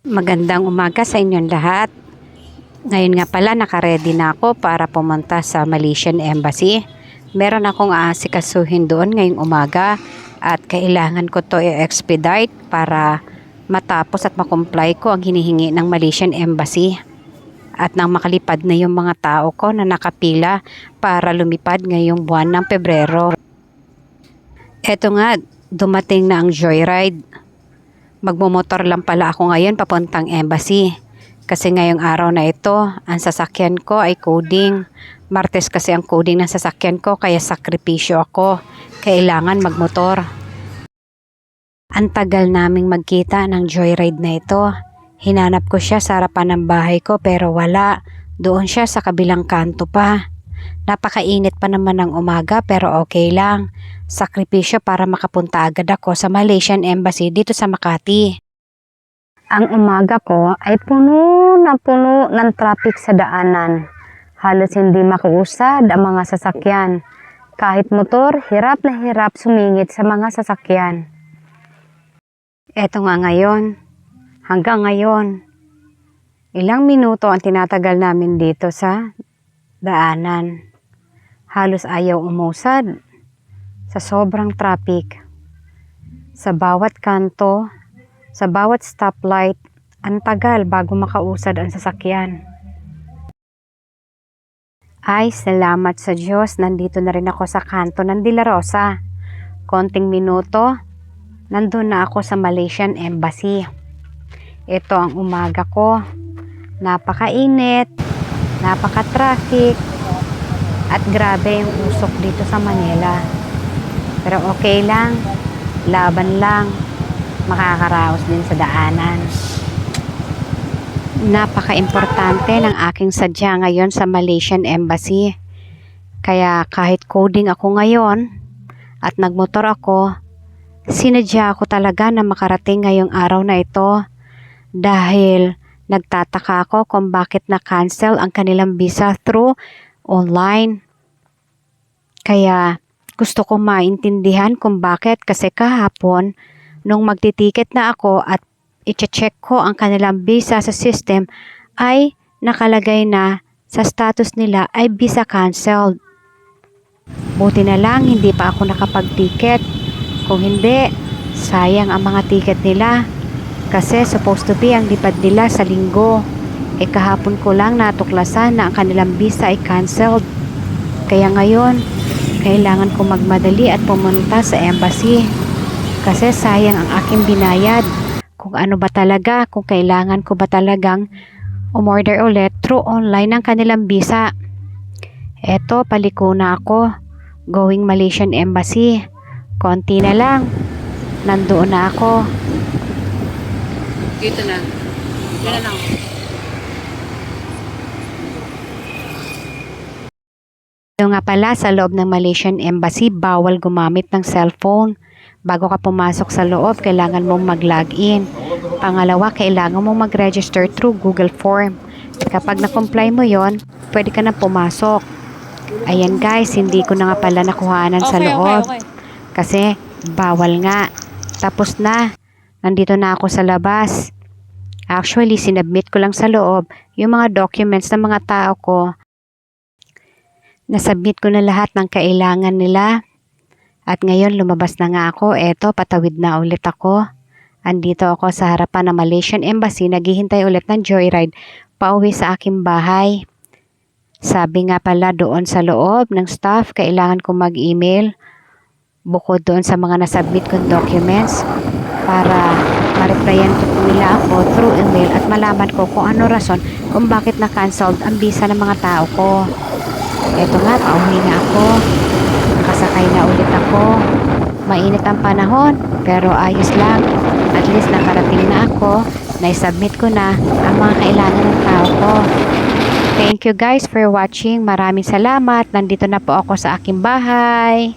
Magandang umaga sa inyong lahat. Ngayon nga pala nakaredy na ako para pumunta sa Malaysian Embassy. Meron akong aasikasuhin doon ngayong umaga at kailangan ko to i-expedite para matapos at makomply ko ang hinihingi ng Malaysian Embassy. At nang makalipad na yung mga tao ko na nakapila para lumipad ngayong buwan ng Pebrero. Eto nga, dumating na ang joyride. Magmumotor lang pala ako ngayon papuntang embassy. Kasi ngayong araw na ito, ang sasakyan ko ay coding. Martes kasi ang coding ng sasakyan ko kaya sakripisyo ako. Kailangan magmotor. Ang tagal naming magkita ng joyride na ito. Hinanap ko siya sa harapan ng bahay ko pero wala. Doon siya sa kabilang kanto pa. Napakainit pa naman ng umaga pero okay lang. Sakripisyo para makapunta agad ako sa Malaysian Embassy dito sa Makati. Ang umaga ko ay puno ng traffic sa daanan. Halos hindi makiusad ang mga sasakyan. Kahit motor, hirap na hirap sumingit sa mga sasakyan. Eto nga ngayon, hanggang ngayon, ilang minuto ang tinatagal namin dito sa daanan. Halos ayaw umusad sa sobrang traffic. Sa bawat kanto, sa bawat stoplight, ang tagal bago makausad ang sasakyan. Ay, salamat sa Diyos, nandito na rin ako sa kanto ng De La Rosa. Konting minuto, nandun na ako sa Malaysian Embassy. Ito ang umaga ko. Napakainit, napaka-traffic, at grabe yung usok dito sa Manila. Pero okay lang, laban lang, makakaraos din sa daanan. Napaka-importante ng aking sadya ngayon sa Malaysian Embassy. Kaya kahit coding ako ngayon at nagmotor ako, sinadya ako talaga na makarating ngayong araw na ito dahil nagtataka ako kung bakit na-cancel ang kanilang visa through online. Kaya gusto ko maintindihan kung bakit kasi kahapon nung magtitiket na ako at i-check ko ang kanilang visa sa system ay nakalagay na sa status nila ay visa canceled. Buti na lang hindi pa ako nakapag-ticket. Kung hindi, sayang ang mga ticket nila kasi supposed to be ang lipad nila sa linggo. Kahapon ko lang natuklasan na ang kanilang visa ay canceled. Kaya ngayon, kailangan ko magmadali at pumunta sa embassy. Kasi sayang ang aking binayad. Kung ano ba talaga, kung kailangan ko ba talagang umorder ulit through online ng kanilang visa. Eto, paliko na ako. Going Malaysian Embassy. Konti na lang. Nandoon na ako. Dito na. Dito na lang. Ito nga pala, sa loob ng Malaysian Embassy, bawal gumamit ng cellphone. Bago ka pumasok sa loob, kailangan mong mag-login. Pangalawa, kailangan mong mag-register through Google Form. Kapag na-comply mo yon, pwede ka na pumasok. Ayan guys, hindi ko na nga pala nakuhanan sa loob. Kasi bawal nga. Tapos na. Nandito na ako sa labas. Actually, sinubmit ko lang sa loob yung mga documents ng mga tao ko. Nasubmit ko na lahat ng kailangan nila. At ngayon lumabas na nga ako. Eto, patawid na ulit ako. Andito ako sa harapan ng Malaysian Embassy. Naghihintay ulit ng joyride pauwi sa aking bahay. Sabi nga pala doon sa loob ng staff, kailangan ko mag-email. Bukod doon sa mga nasubmit kong documents para ma-replyan nila ako through email at malaman ko kung ano rason kung bakit na-cancelled ang visa ng mga tao ko. Eto nga, pauwi na ako. Nakasakay na ulit ako. Mainit ang panahon, pero ayos lang. At least nakarating na ako. Na-submit ko na ang mga kailangan ng tao ko. Thank you guys for watching. Maraming salamat. Nandito na po ako sa aking bahay.